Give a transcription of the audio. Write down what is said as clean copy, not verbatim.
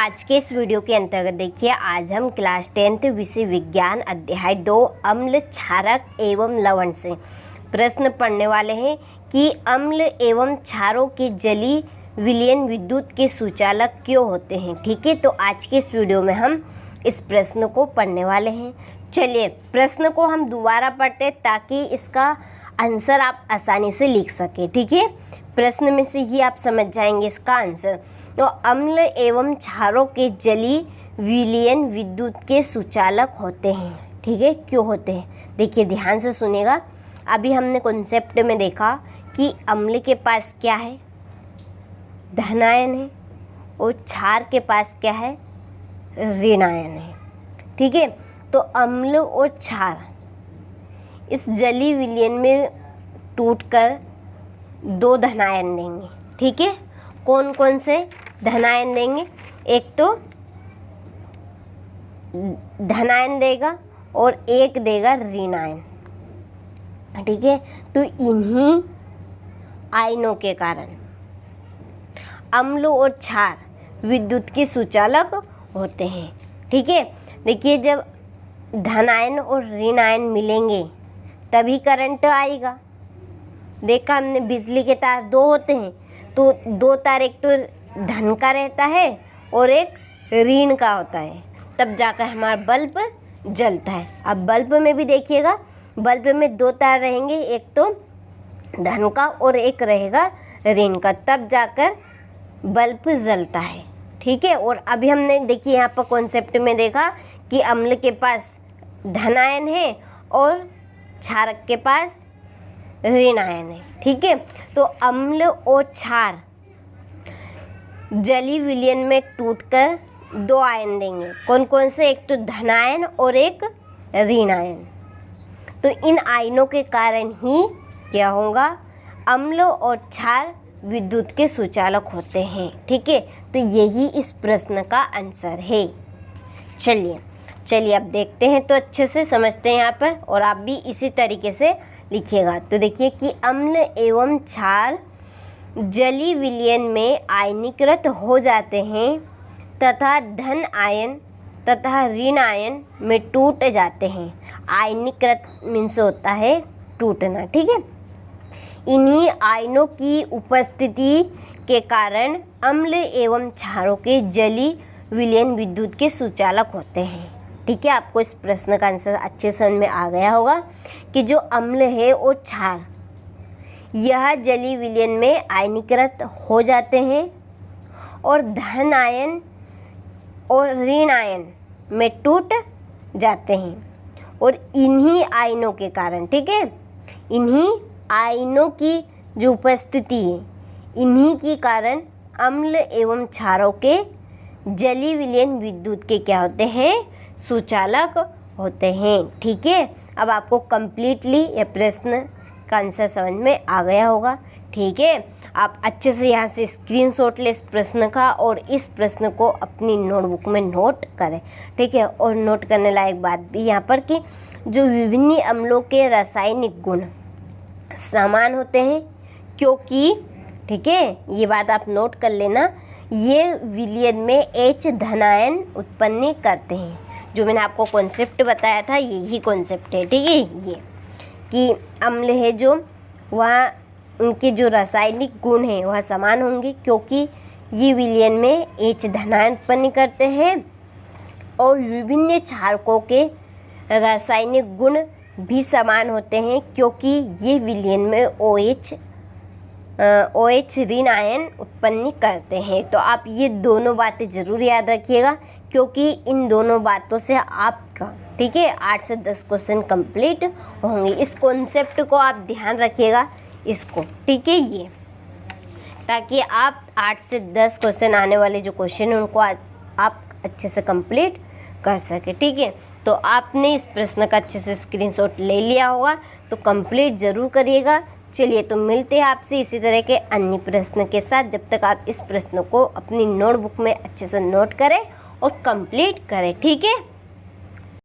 आज के इस वीडियो के अंतर्गत देखिए, आज हम क्लास 10th विषय विज्ञान अध्याय 2 अम्ल क्षारक एवं लवण से प्रश्न पढ़ने वाले हैं कि अम्ल एवं क्षारों के जलीय विलयन विद्युत के सुचालक क्यों होते हैं। ठीक है, तो आज के इस वीडियो में हम इस प्रश्न को पढ़ने वाले हैं। चलिए प्रश्न को हम दोबारा पढ़ते हैं ताकि इसका आंसर आप आसानी से लिख सकें। ठीक है, प्रश्न में से ही आप समझ जाएंगे इसका आंसर। तो अम्ल एवं क्षारों के जलीय विलयन विद्युत के सुचालक होते हैं। ठीक है, क्यों होते हैं देखिए ध्यान से सुनेगा। अभी हमने कॉन्सेप्ट में देखा कि अम्ल के पास क्या है, धनायन है, और क्षार के पास क्या है, ऋणायन है। ठीक है, तो अम्ल और क्षार इस जलीय विलयन में टूटकर दो धनायन देंगे। ठीक है, कौन कौन से धनायन देंगे, एक तो धनायन देगा और एक देगा ऋणायन। ठीक है, तो इन्हीं आयनों के कारण अम्ल और क्षार विद्युत के सुचालक होते हैं। ठीक है, देखिए जब धनायन और ऋणायन मिलेंगे तभी करंट आएगा। देखा हमने बिजली के तार दो होते हैं, तो दो तार एक तो धन का रहता है और एक ऋण का होता है, तब जाकर हमारा बल्ब जलता है। अब बल्ब में भी देखिएगा, बल्ब में दो तार रहेंगे, एक तो धन का और एक रहेगा ऋण का, तब जाकर बल्ब जलता है। ठीक है, और अभी हमने देखिए यहाँ पर कॉन्सेप्ट में देखा कि अम्ल के पास धनायन है और क्षारक के पास ऋणायन है। ठीक है, तो अम्ल और क्षार जलीय विलयन में टूटकर दो आयन देंगे। कौन कौन से, एक तो धनायन और एक ऋणायन। तो इन आयनों के कारण ही क्या होगा, अम्ल और क्षार विद्युत के सुचालक होते हैं। ठीक है, तो यही इस प्रश्न का आंसर है। चलिए अब देखते हैं, तो अच्छे से समझते हैं यहाँ पर, और आप भी इसी तरीके से लिखिएगा। तो देखिए कि अम्ल एवं क्षार जलीय विलयन में आयनीकृत हो जाते हैं तथा धन आयन तथा ऋण आयन में टूट जाते हैं। आयनीकृत मीन्स होता है टूटना। ठीक है, इन्हीं आयनों की उपस्थिति के कारण अम्ल एवं क्षारों के जलीय विलयन विद्युत के सुचालक होते हैं। ठीक है, आपको इस प्रश्न का आंसर अच्छे से समझ में आ गया होगा कि जो अम्ल है और क्षार यह जलीय विलयन में आयनीकृत हो जाते हैं और धन आयन और ऋण आयन में टूट जाते हैं। और इन्हीं आयनों के कारण, ठीक है, इन्हीं आयनों की जो उपस्थिति है, इन्हीं के कारण अम्ल एवं क्षारों के जलीय विलयन विद्युत के क्या होते हैं, सुचालक होते हैं। ठीक है, अब आपको कम्प्लीटली ये प्रश्न का आंसर समझ में आ गया होगा। ठीक है, आप अच्छे से यहाँ से स्क्रीनशॉट ले इस प्रश्न का और इस प्रश्न को अपनी नोटबुक में नोट करें। ठीक है, और नोट करने लायक बात भी यहाँ पर कि जो विभिन्न अम्लों के रासायनिक गुण समान होते हैं, क्योंकि ठीक है ये बात आप नोट कर लेना, ये विलयन में H धनायन उत्पन्न करते हैं। जो मैंने आपको कॉन्सेप्ट बताया था यही कॉन्सेप्ट है। ठीक है, ये कि अम्ल है जो वह उनके जो रासायनिक गुण हैं वह समान होंगे, क्योंकि ये विलयन में H धनायन उत्पन्न करते हैं, और विभिन्न क्षारकों के रासायनिक गुण भी समान होते हैं, क्योंकि ये विलयन में OH ऋण आयन उत्पन्न करते हैं। तो आप ये दोनों बातें ज़रूर याद रखिएगा, क्योंकि इन दोनों बातों से आपका ठीक है 8 से 10 क्वेश्चन कंप्लीट होंगे। इस कॉन्सेप्ट को आप ध्यान रखिएगा इसको। ठीक है, ये ताकि आप 8 से 10 क्वेश्चन आने वाले जो क्वेश्चन हैं उनको आप अच्छे से कंप्लीट कर सके। ठीक है, तो आपने इस प्रश्न का अच्छे से स्क्रीनशॉट ले लिया होगा, तो कंप्लीट ज़रूर करिएगा। चलिए, तो मिलते हैं आपसे इसी तरह के अन्य प्रश्न के साथ। जब तक आप इस प्रश्न को अपनी नोटबुक में अच्छे से नोट करें और कंप्लीट करें। ठीक है।